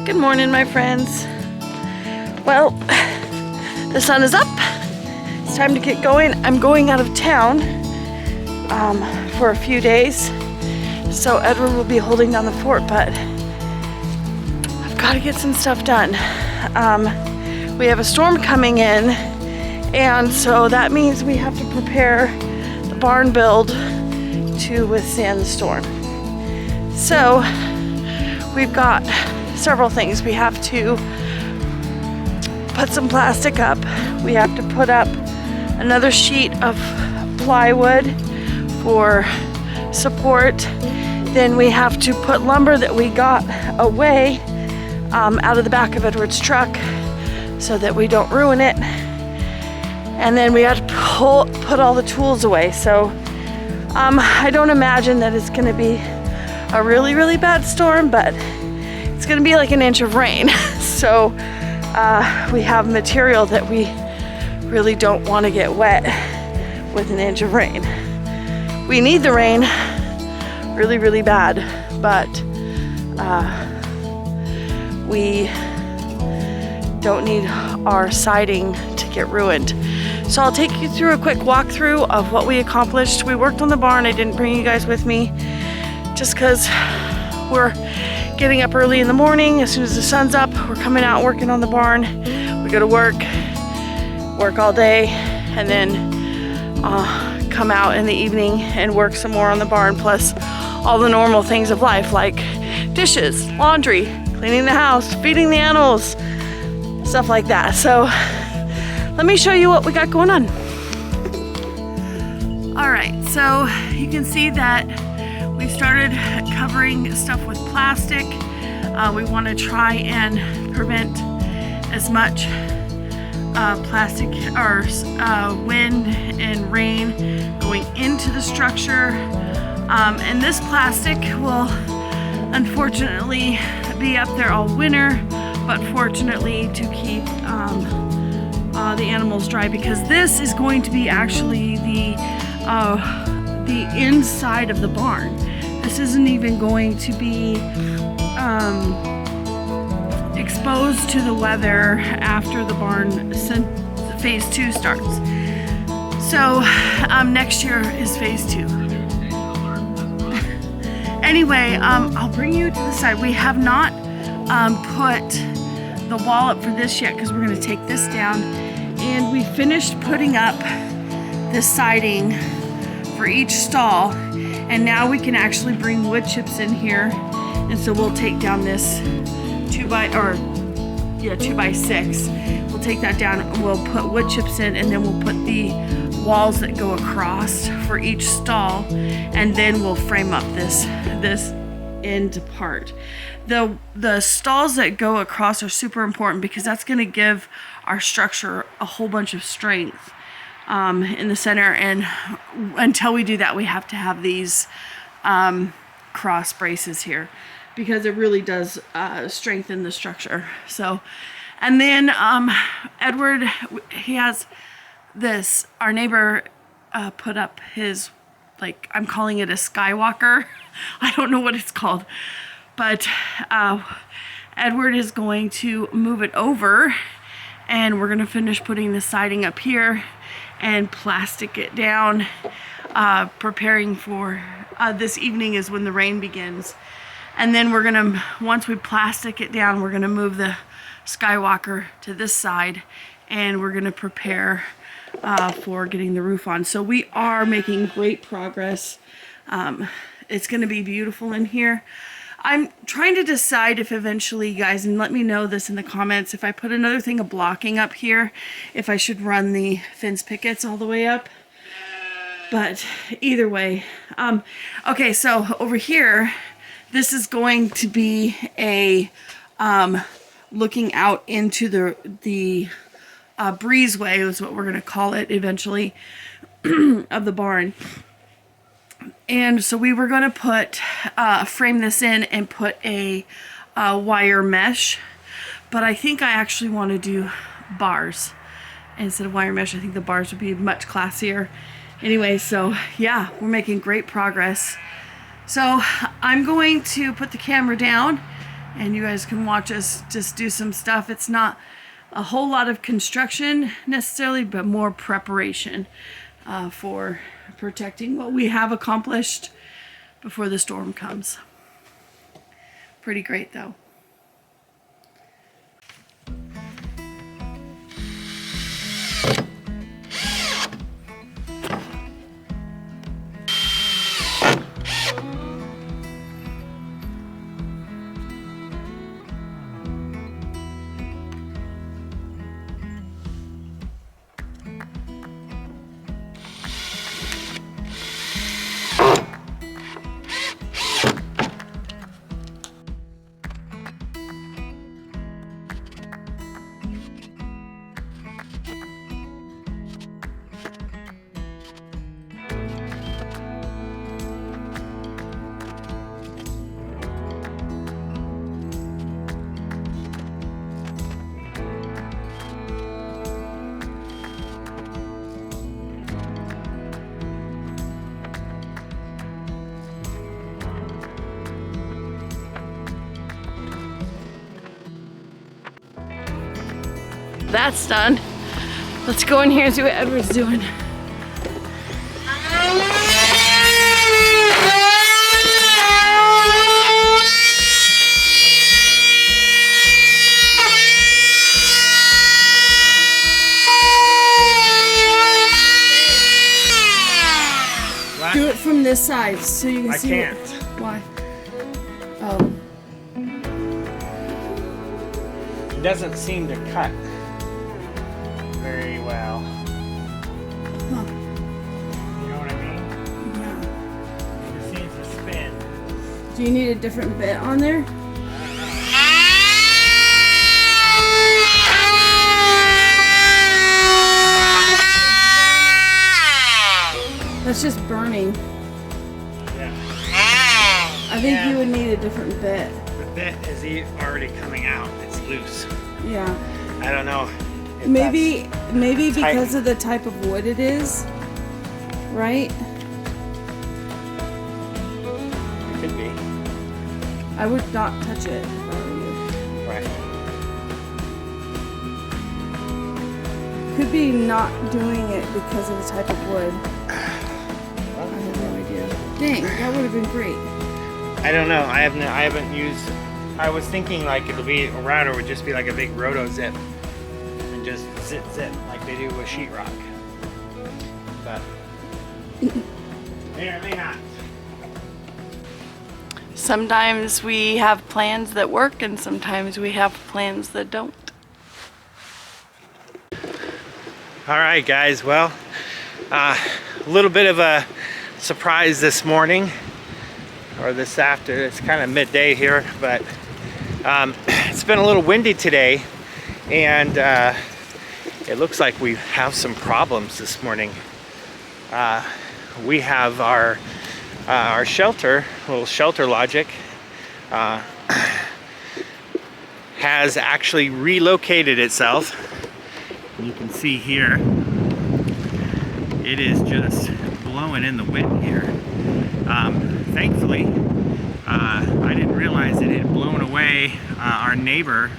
Good morning, my friends. Well, the sun is up. It's time to get going. I'm going out of town for a few days, so Edward will be holding down the fort, but I've got to get some stuff done. We have a storm coming in, and so that means we have to prepare the barn build to withstand the storm. So we've got several things. We have to put some plastic up. We have to put up another sheet of plywood for support. Then we have to put lumber that we got away out of the back of Edward's truck so that we don't ruin it. And then we have to put all the tools away. So I don't imagine that it's going to be a really, really bad storm, but it's going to be like an inch of rain. So we have material that we really don't want to get wet with an inch of rain. We need the rain really, really bad, but we don't need our siding to get ruined. So I'll take you through a quick walkthrough of what we accomplished. We worked on the barn. I didn't bring you guys with me just because we're getting up early in the morning. As soon as the sun's up, we're coming out working on the barn. We go to work all day, and then come out in the evening and work some more on the barn, plus all the normal things of life like dishes, laundry, cleaning the house, feeding the animals, stuff like that. So let me show you what we got going on. All right, so you can see that we started covering stuff with plastic. We want to try and prevent as much plastic or wind and rain going into the structure. And this plastic will unfortunately be up there all winter, but fortunately to keep the animals dry, because this is going to be actually the inside of the barn. This isn't even going to be exposed to the weather after the barn phase 2 starts. So next year is phase 2. Anyway, I'll bring you to the side. We have not put the wall up for this yet because we're going to take this down, and we finished putting up the siding for each stall, and now we can actually bring wood chips in here. And so we'll take down this 2x6. We'll take that down and we'll put wood chips in, and then we'll put the walls that go across for each stall, and then we'll frame up this end part. The stalls that go across are super important because that's going to give our structure a whole bunch of strength in the center, and until we do that, we have to have these cross braces here because it really does strengthen the structure. So, and then Edward, he has this, our neighbor put up his, like, I'm calling it a skywalker. I don't know what it's called, but Edward is going to move it over, and we're going to finish putting the siding up here and plastic it down, preparing for this evening is when the rain begins. And then we're gonna, once we plastic it down, we're gonna move the skywalker to this side, and we're gonna prepare for getting the roof on. So we are making great progress. It's gonna be beautiful in here. I'm trying to decide if eventually, you guys, and let me know this in the comments, if I put another thing of blocking up here, if I should run the fence pickets all the way up. But either way, okay, so over here, this is going to be a looking out into the breezeway is what we're going to call it eventually of the barn. And so we were going to put frame this in and put a wire mesh, but I think I actually want to do bars instead of wire mesh. I think the bars would be much classier. Anyway, so yeah, we're making great progress. So I'm going to put the camera down and you guys can watch us just do some stuff. It's not a whole lot of construction necessarily, but more preparation for protecting what we have accomplished before the storm comes. Pretty great though. That's done. Let's go in here and see what Edward's doing. What? Do it from this side so you can see. I can't. Why? Oh. It doesn't seem to cut very well. Huh. You know what I mean? Yeah. It seems to spin. Do you need a different bit on there? That's just burning. Yeah. I think Yeah. you would need a different bit. The bit is already coming out. It's loose. Yeah. I don't know. if Maybe tight. because of the type of wood it is, right? that's- It could be. I would not touch it if I were you. Right. Could be not doing it because of the type of wood. I have no idea. Dang, that would have been great. I don't know. I haven't used. I was thinking like it'll be a router would just be like a big roto zip and just zip like they do with sheetrock. But may or may not. Sometimes we have plans that work and sometimes we have plans that don't. All right, guys. Well, a little bit of a surprise this morning, or this after. It's kind of midday here, but it's been a little windy today, and it looks like we have some problems this morning. We have our shelter, little shelter logic, has actually relocated itself. You can see here, it is just blowing in the wind here. Thankfully, I didn't realize it had blown away. Our neighbor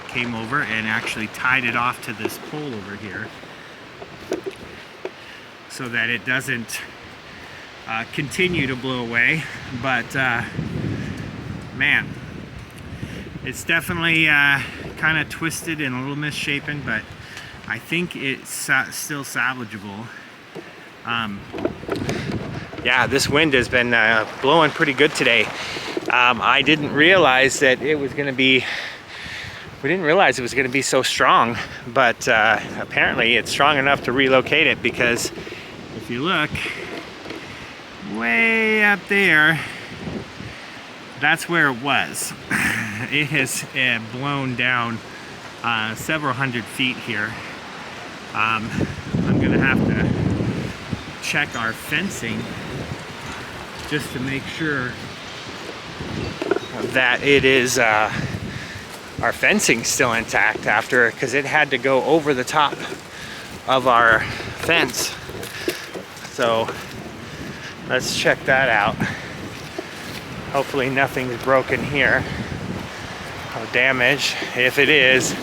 came over and actually tied it off to this pole over here so that it doesn't continue to blow away. But man, it's definitely kind of twisted and a little misshapen, but I think it's still salvageable. Yeah, this wind has been blowing pretty good today. I didn't realize that it was going to be, we didn't realize it was going to be so strong, but apparently it's strong enough to relocate it, because if you look way up there, that's where it was. It has blown down several hundred feet here. I'm gonna have to check our fencing just to make sure that it is our fencing still intact after, because it had to go over the top of our fence. So let's check that out. Hopefully nothing's broken here. damage. If it is,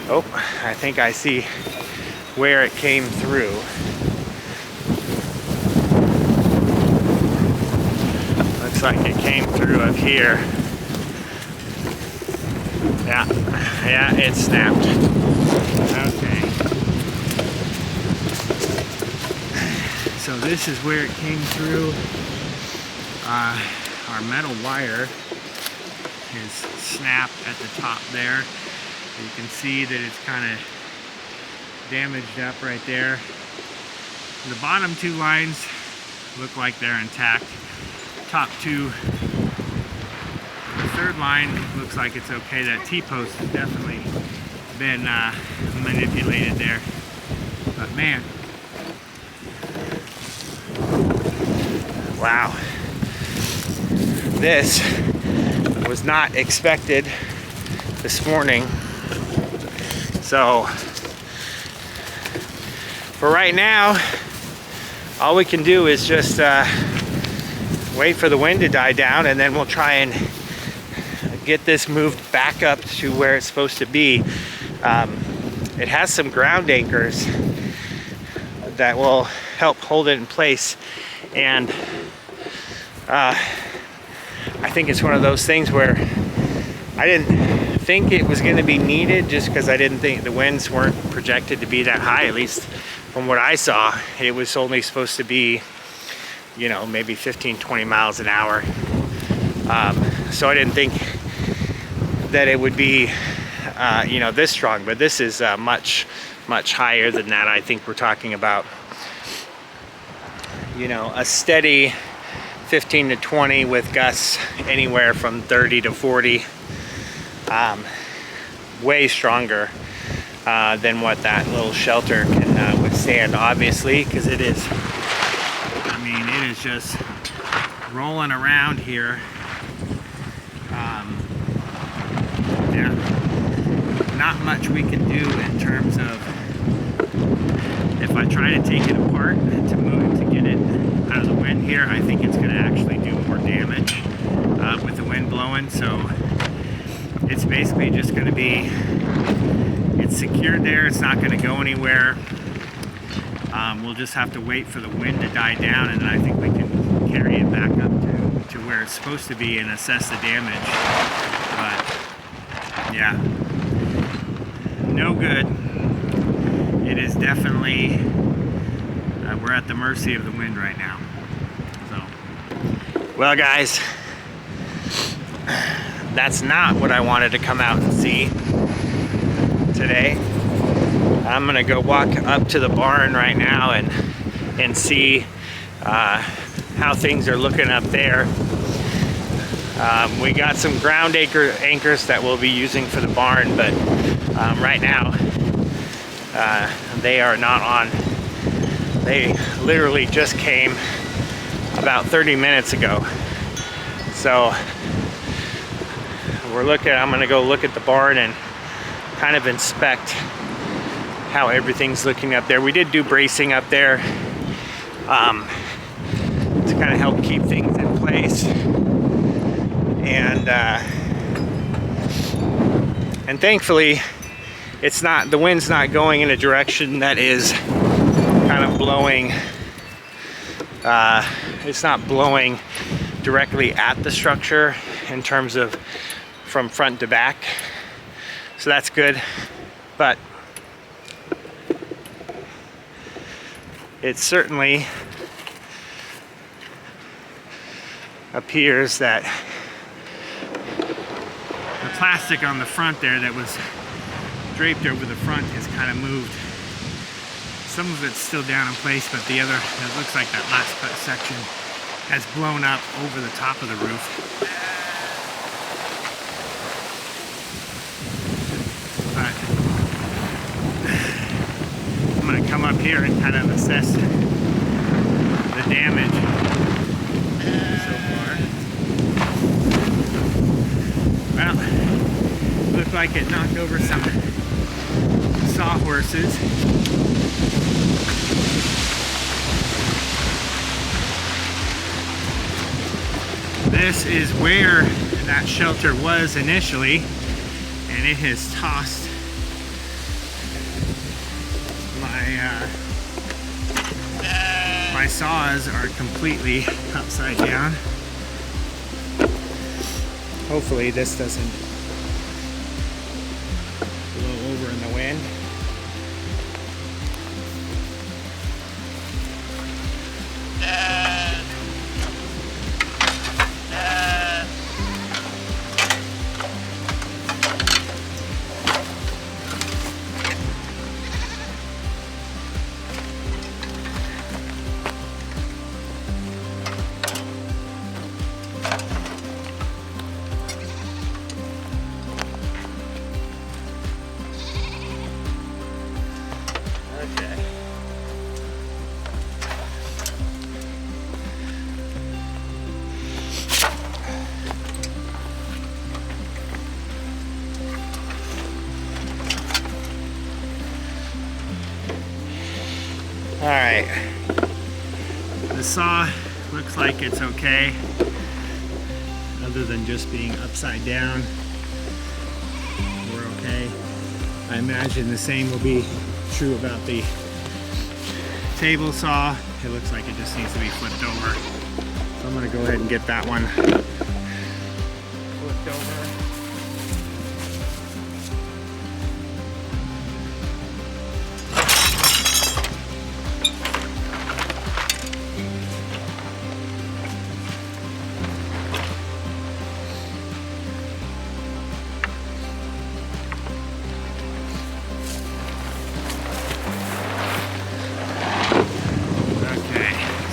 oh, I think I see where it came through. Looks like it came through up here. Yeah, it snapped. Okay. So this is where it came through. Our metal wire is snapped at the top there. You can see that it's kind of damaged up right there. The bottom two lines look like they're intact. Top two, the third line looks like it's okay. That T-post has definitely been manipulated there. But man, wow. This was not expected this morning. So for right now, all we can do is just wait for the wind to die down, and then we'll try and get this moved back up to where it's supposed to be. It has some ground anchors that will help hold it in place, and I think it's one of those things where I didn't think it was going to be needed, just because I didn't think the winds weren't projected to be that high. At least from what I saw, it was only supposed to be, you know, maybe 15-20 miles an hour. So I didn't think that it would be you know, this strong, but this is much higher than that. I think we're talking about, you know, a steady 15 to 20 with gusts anywhere from 30 to 40. Way stronger than what that little shelter can withstand, obviously, because it is, I mean, it is just rolling around here. Yeah, not much we can do in terms of, if I try to take it apart to move it, to get it out of the wind here, I think it's going to actually do more damage with the wind blowing. So it's basically just going to be, it's secured there, it's not going to go anywhere. We'll just have to wait for the wind to die down, and then I think we can carry it back up to where it's supposed to be and assess the damage. But yeah, no good. It is definitely, we're at the mercy of the wind right now. So, well guys, that's not what I wanted to come out and see today. I'm gonna go walk up to the barn right now and see how things are looking up there. We got some ground anchors that we'll be using for the barn, but right now they are not on. They literally just came about 30 minutes ago. So I'm gonna go look at the barn and kind of inspect how everything's looking up there. We did do bracing up there to kind of help keep things in place, and thankfully it's not, the wind's not going in a direction that is kind of blowing, it's not blowing directly at the structure in terms of from front to back, so that's good. But it certainly appears that the plastic on the front there that was draped over the front has kind of moved. Some of it's still down in place, but the other, it looks like that last cut section has blown up over the top of the roof. But I'm gonna come up here and kind of assess the damage so far. Well, looked like it knocked over some sawhorses. This is where that shelter was initially. and it has tossed my saws are completely upside down. Hopefully this doesn't blow over in the wind. Okay. All right. The saw looks like it's okay, other than just being upside down. We're okay. I imagine the same will be true about the table saw. It looks like it just needs to be flipped over. So I'm gonna go ahead and get that one flipped over.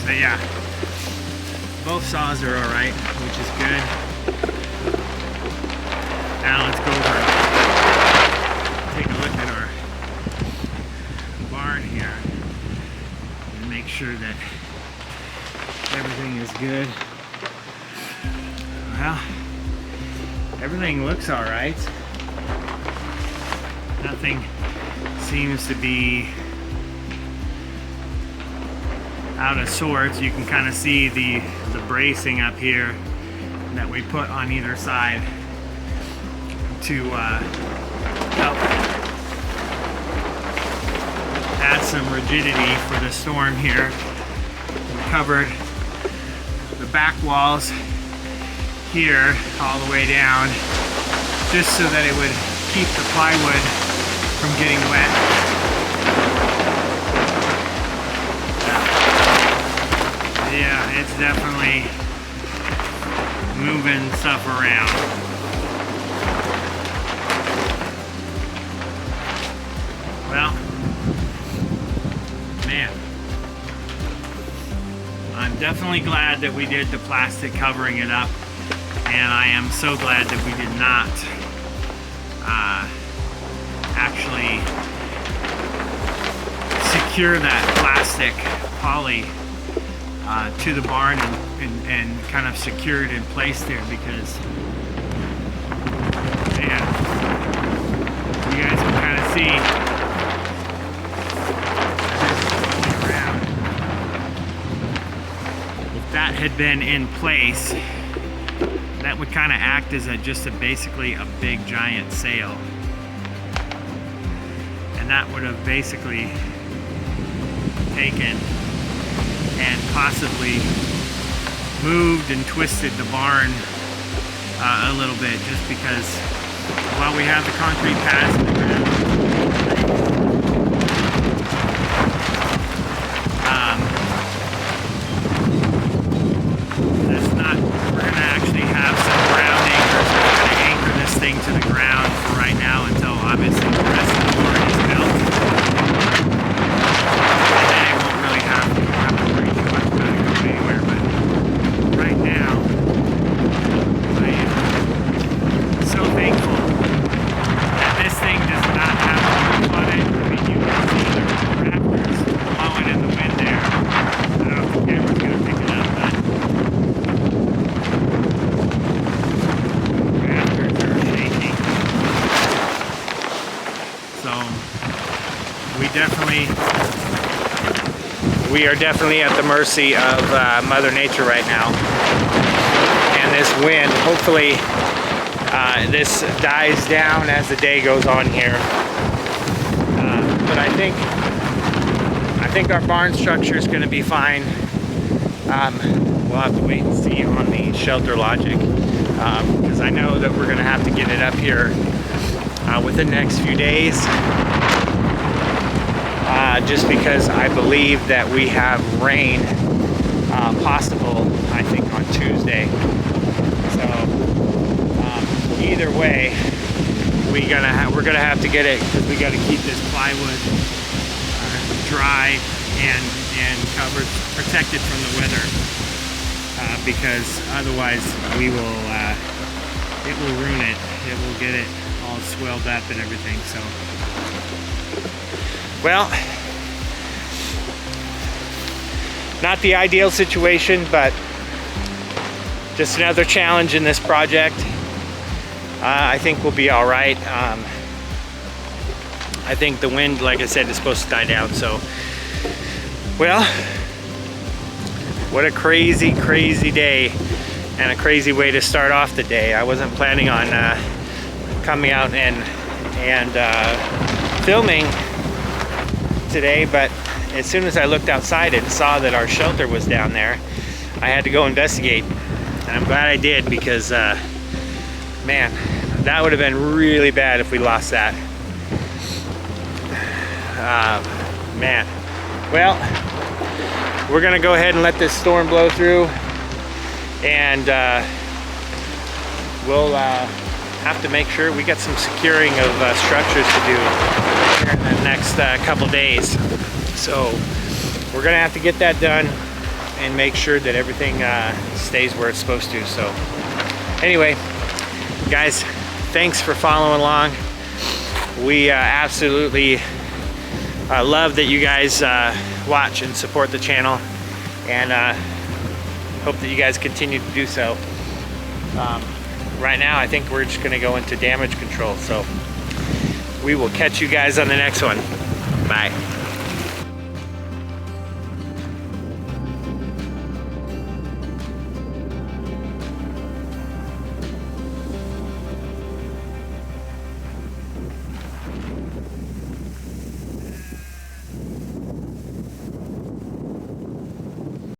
So yeah, both saws are all right, which is good. Now let's go over and take a look at our barn here and make sure that everything is good. Well, everything looks all right. Nothing seems to be out of sorts. You can kind of see the bracing up here that we put on either side to help add some rigidity for the storm here. We covered the back walls here all the way down just so that it would keep the plywood from getting wet. Yeah, it's definitely moving stuff around. Well, man, I'm definitely glad that we did the plastic covering it up, and I am so glad that we did not actually secure that plastic poly to the barn and kind of secured in place there, because man, you guys can kind of see around. If that had been in place, that would kind of act as basically a big giant sail, and that would have basically taken and possibly moved and twisted the barn a little bit, just because while we have the concrete pads in the ground, that's not, we're going to actually have some ground anchors that are going to anchor this thing to the ground for right now until obviously the rest of the barn is built. And then it won't really have to worry too much about it going anywhere, but right now, I am so thankful that this thing does not have a roof on it. I mean, you can see the rafters blowing in the wind there. I don't know if the camera's going to pick it up, but the rafters are shaking. So, we are definitely at the mercy of Mother Nature right now. And this wind, hopefully this dies down as the day goes on here. But I think our barn structure is going to be fine. We'll have to wait and see on the Shelter Logic, because I know that we're going to have to get it up here within the next few days, just because I believe that we have rain possible, I think, on Tuesday. So either way, we're gonna have to get it, because we got to keep this plywood dry and covered, protected from the weather, because otherwise it will ruin it. It will get it all swelled up and everything. So, well, not the ideal situation, but just another challenge in this project. I think we'll be all right. I think the wind, like I said, is supposed to die down. So, well, what a crazy, crazy day, and a crazy way to start off the day. I wasn't planning on coming out and filming today, but as soon as I looked outside and saw that our shelter was down there, I had to go investigate, and I'm glad I did, because man, that would have been really bad if we lost that. Man, well, we're gonna go ahead and let this storm blow through, and we'll have to make sure we got some securing of structures to do here in the next couple days. So we're gonna have to get that done and make sure that everything stays where it's supposed to. So anyway, guys, thanks for following along. We absolutely love that you guys watch and support the channel, and hope that you guys continue to do so. Right now, I think we're just going to go into damage control, so we will catch you guys on the next one. Bye.